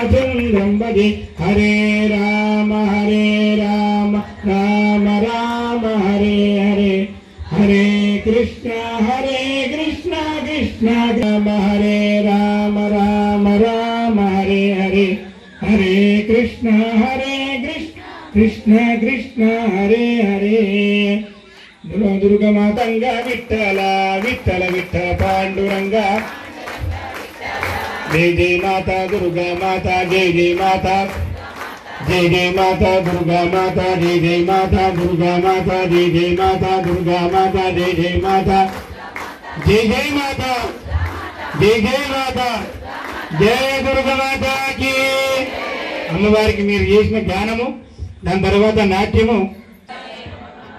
रामचन्द्रं भजे हरे राम राम राम हरे हरे हरे कृष्ण कृष्ण राम हरे राम हरे हरे हरे कृष्ण कृष्ण कृष्ण हरे हरे दुर्गा मातंगा विठ्ठल विठ्ठल विठ्ठल पांडुरंगा जय जय माता दुर्गा माता जय माता दुर्गा माता जय माता दुर्गा माता जय माता दुर्गा माता जय माता जय दुर्गा माता की అమ్మవారికి మీరు చేసిన జ్ఞానము దాని తర్వాత నాట్యము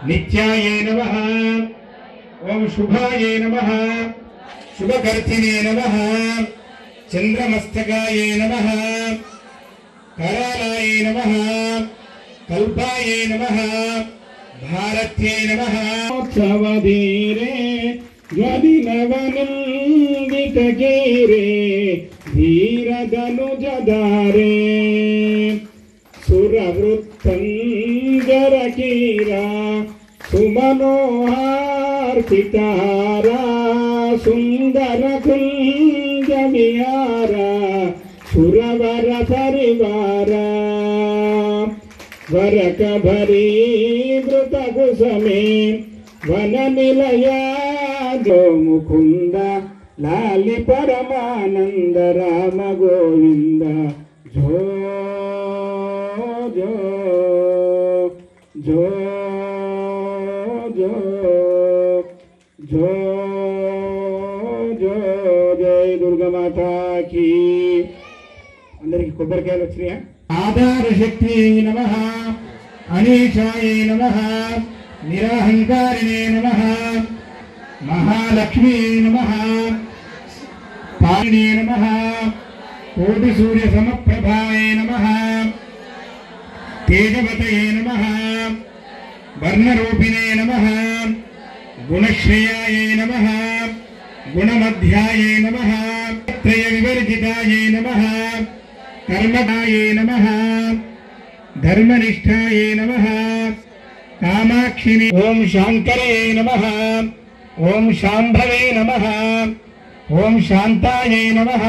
నిత్యాయ నమః ఓం శుభాయ నమః శుభకర్తినే నమః చంద్రమస్తకాయ నమః करालाय नमः कल्पाय नमः भारत्यै नमः उत्सवधीरे ज्वलिनवनन्दितगीरे धीरधनुजधारे सुरवृत्तञ्जरकीरा सुमनोहार्पितारा सुन्दरकुञ्जविहारा सुरवर परिवार वरकभरी मृतकुसुमे वन निलया जो मुकुंद लाली परमानंद राम गोविंद जो जो जो जो जो जो जय दुर्गा माता की अंदर की కొబ్బరికాయలు వచ్చినాయా ఆధార శక్తి నమః అనేశాయ నమః నిరహంకారిణే నమః మహాలక్ష్మీ నమః పారిణే నమః కోటి సూర్య సమప్రభాయ నమః తేజవతయే నమః వర్ణరూపిణే నమః గుణశ్రేయాయ నమః గుణమధ్యాయ నమః త్రయ వివర్జితాయ నమః कर्मदाय नमः धर्मनिष्ठाय नमः कामाक्षिणे ओम शांकरे नमः ओम शांभवे नमः ओम शांताय नमः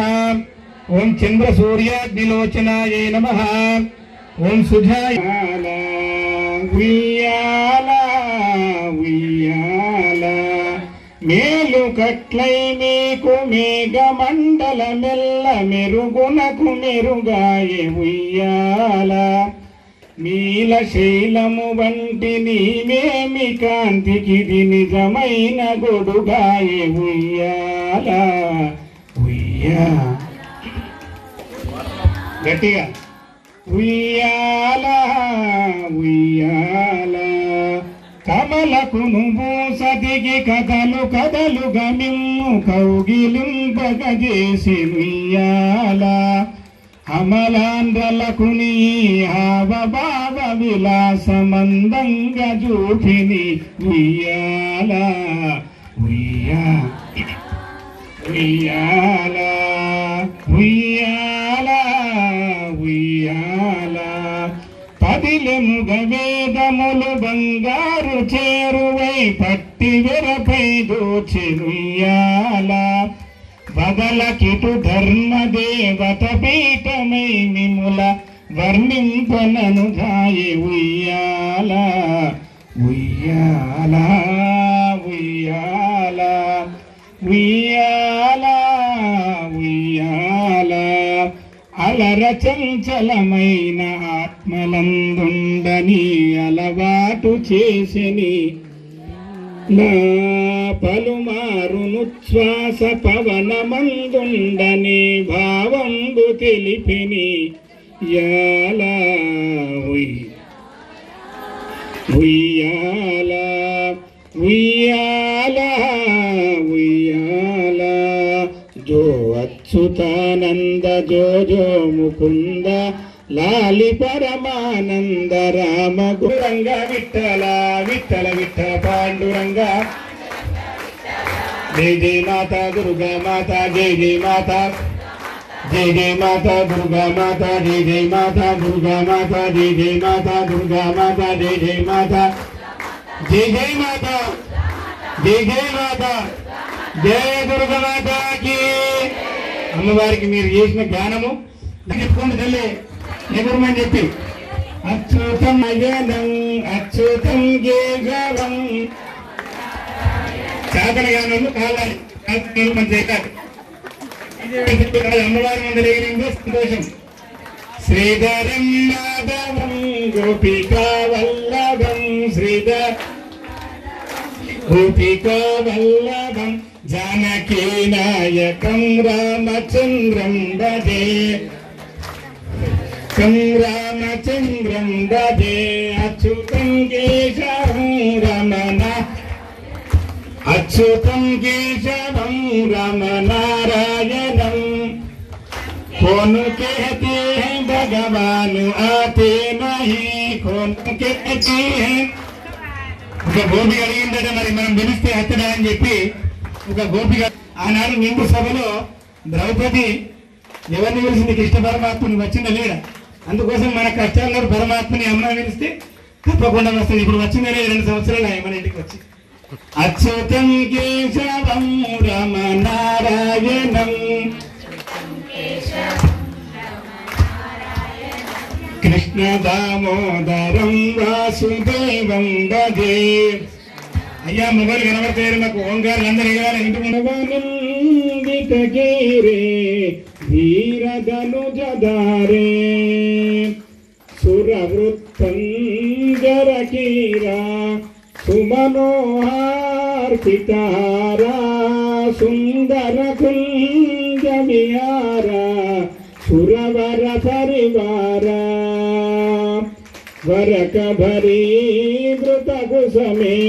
ओम चंद्रसूर्याग्निलोचनाय नमः ओम सुजाय उय्याला उय्याला మేలు కట్లై మీకు మేఘమండలమెల్ల మెరుగునకు మెరుగాయే ఉయ్యాల నీల శైలము వంటి నీవేమి కాంతికిది నిజమైన గొడుగాయే ఉయ్యాల ఉయ్యా గట్టిగా ఉయ్యాల ఉయ్యాల కమలకును బూసదిగి కదలు కదలు గమిమ్ము కౌగిలింపగజేసి ఉయ్యాల అమలాంధ్రలకు నీ హావభావ విలాసమందంగ జూపిని ఉయ్యాల ఉయ్యా ఉయ్యాల ఉయ్యాల ఉయ్యాల పదిలెముగ వేదములు బంగారు చేరువై పట్టి వెరపై దోచెనుయ్యాల బదలకిటు ధర్మదేవత పీఠమై మిముల వర్ణింపనను గాయే ఉయ్యాల ఉయ్యాల ఉయ్యాల ఉయ్యాల ఉయ్యాల అలర చంచలమైన ఆత్మలందుండని అలవాటు చేసిని నా పలుమారునుచ్ఛ్వాస పవనమందుండని భావంబు తెలిపిని యాల ఉయ్యాల ఉయ్యాల ఉయ్యాల जो अच्युतानंद जो जो मुकुंद लाली परमानंद राम गुरंग विठ्ठल विठ्ठल विठ्ठल पांडुरंग जय जय माता दुर्गा माता जय जय माता जय जय माता दुर्गा माता जय जय माता दुर्गा माता जय जय माता दुर्गा माता जय जय माता जय जय माता जय जय माता जय दुर्गा माता की అమ్మవారికి మీరు చేసిన జ్ఞానము చెప్పుకోండి తల్లి ఎదురుమని చెప్పి అచ్యుతం అజనం అచ్యుతం కేశవం సాధన జ్ఞానము కావాలి మన చేయాలి అమ్మవారి ముందర ఎగిరిందో సంతోషం శ్రీధరం మాధవం గోపికా వల్లభం శ్రీధర్ గోపికా వల్లభం जानकी नायकं रामचंद्रं भजे रामचंद्रं भजे अच्युतं केशवं रमना अच्युतं केशवं रमनारायणं कौन कहते हैं भगवान आते नहीं कौन कहते हैं ఒక గోపిక అడిగిందట మరి మనం పిలిస్తే అత్తడా అని చెప్పి ఒక గోపిక ఆనాడు నిండు సభలో ద్రౌపది ఎవరిని పిలిచింది కృష్ణ పరమాత్మని వచ్చిందా లేడా అందుకోసం మన కష్టాల్లో పరమాత్మని అమ్మ పిలిస్తే తప్పకుండా వస్తుంది ఇప్పుడు వచ్చిందా లేదా 2 సంవత్సరాలు మన ఇంటికి వచ్చి అచ్యుతం కేశవం రమనారాయణం కృష్ణ దామోదరం వాసుదేవం భజే అయ్యా మొబైల్ కనబడతారు మాకు ఓంకారాలు అందరూ ఎగరాలి ఇంటికి ధీరధనుజధారే సురవృత్తం జరకీరా సుమనోహార్పితారా సుందర కుంజ విహారా సురవర పరివార వరక భరీ ధృత కుసమే